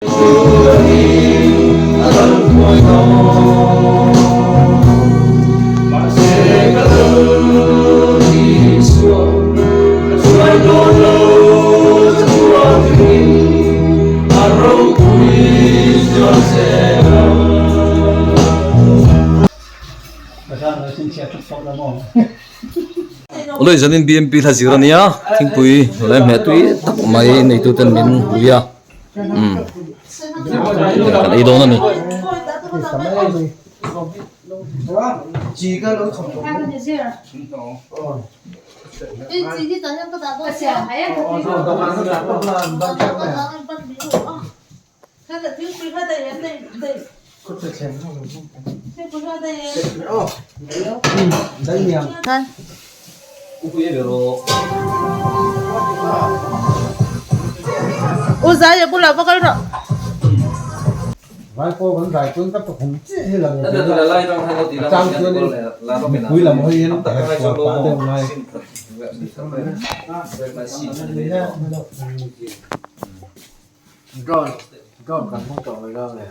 Ôi giờ nên BMP là gì đó nhá, thinh pui, lấy mẹ tui tập máy này tui tên mình huya, cái này đó nè, chỉ cái lỗ thủng ủa giá vậy cô làm bao cái đó vài cô vẫn giải quyết các không chỉ là trang quý là một hơi yên của phá đường này rồi còn không còn đâu này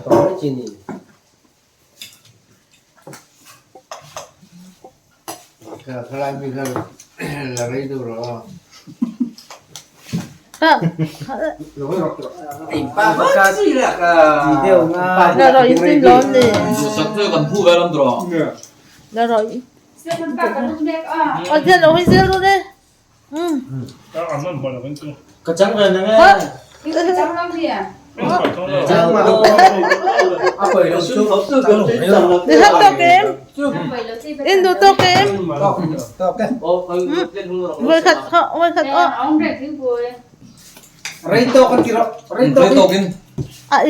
có cái gì cái này mình là cái đồ rồi cái gì là là rồi xin lỗi đi sắp tới còn thu về lắm rồi, là rồi ở trên đó hơi xíu luôn đi có trắng rồi nè trắng mà à bởi nó xuống hấp tư cái đi hết to kém in đồ to kém với khát họ Rito kan kira Rito kin, à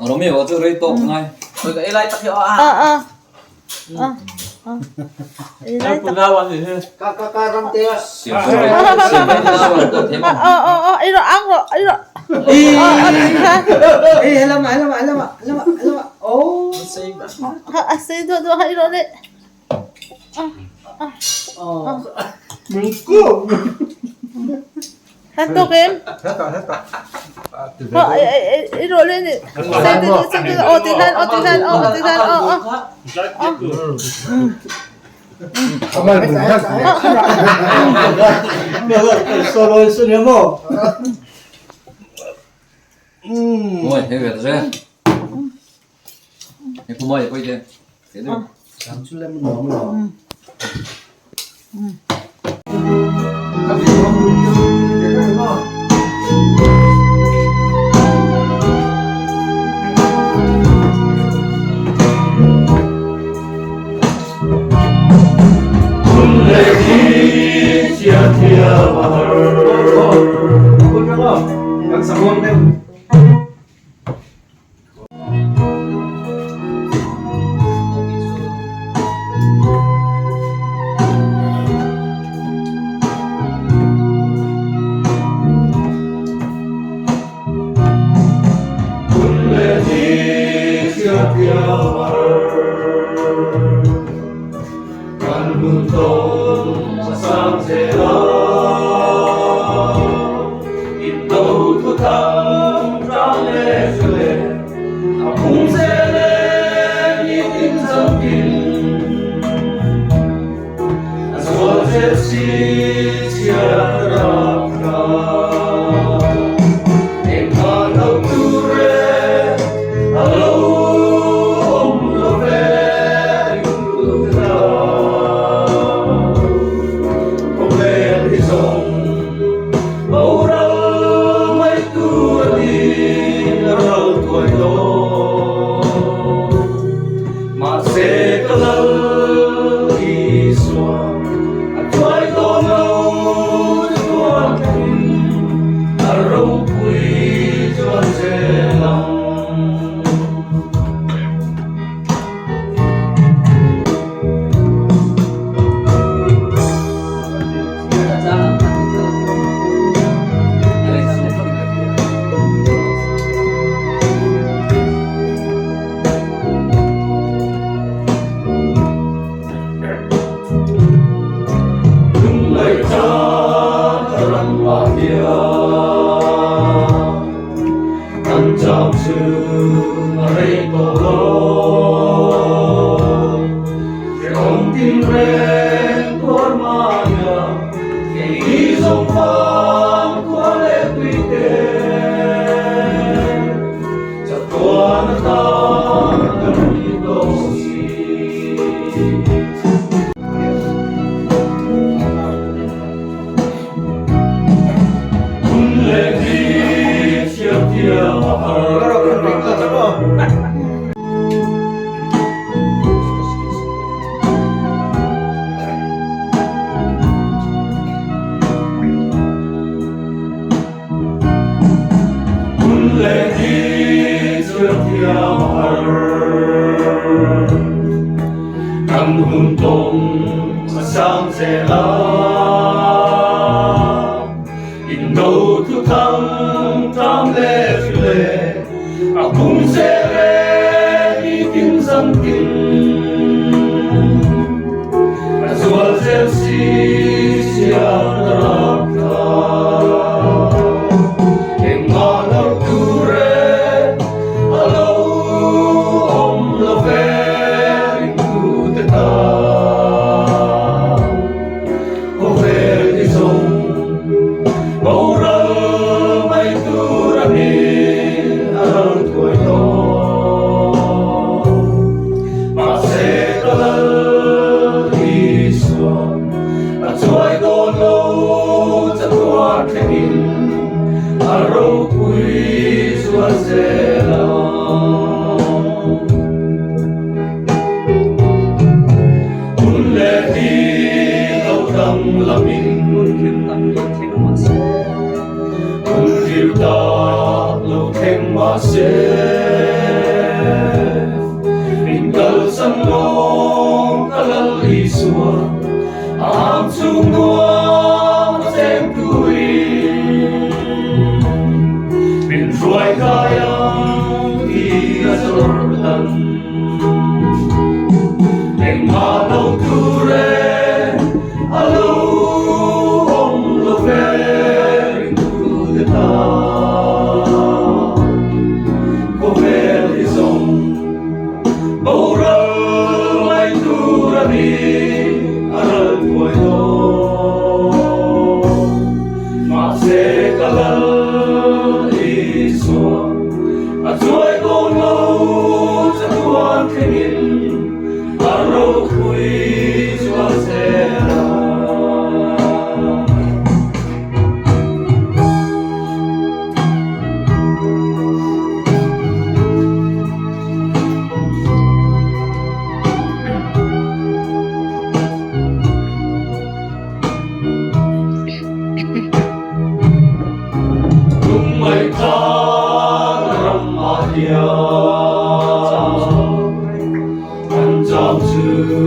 orang ni waktu Rito ngay, rồi cái lại tắt hiệu đây kakak ram teh siapa siapa tema, ấy rồi ăn rồi ấy rồi alamak oh xin thôi hay rồi đấy hết to kém ấy rồi lên đi xem ô tí than solo sunyamo ôi thế việc rồi, cái cô mới quay đi, thế được, làm chút lên mình Trong chừng ấy tổ lô không tin rèn của Maya khi dòng phan của lễ quy tế chặt qua nó ta cần đi đâu lễ đi chiếc thiêng lệ đi chưa theo căn hùng tông mà sang sẽ la in đâu thu thăng tam lệ phi lệ cũng sẽ lệ đi kinh dân kinh rồi sẽ si siang Hãy subscribe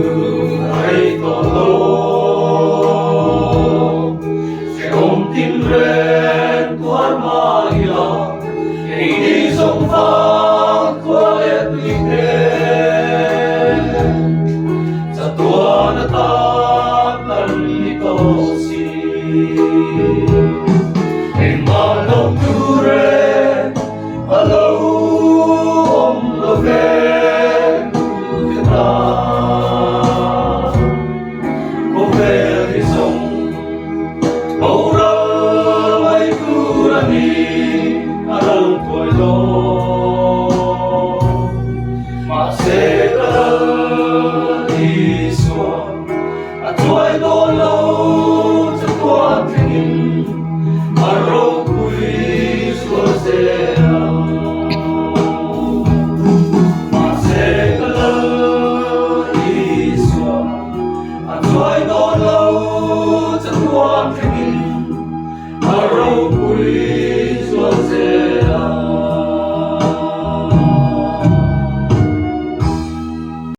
cho kênh Ghiền Mì Gõ để không bỏ lỡ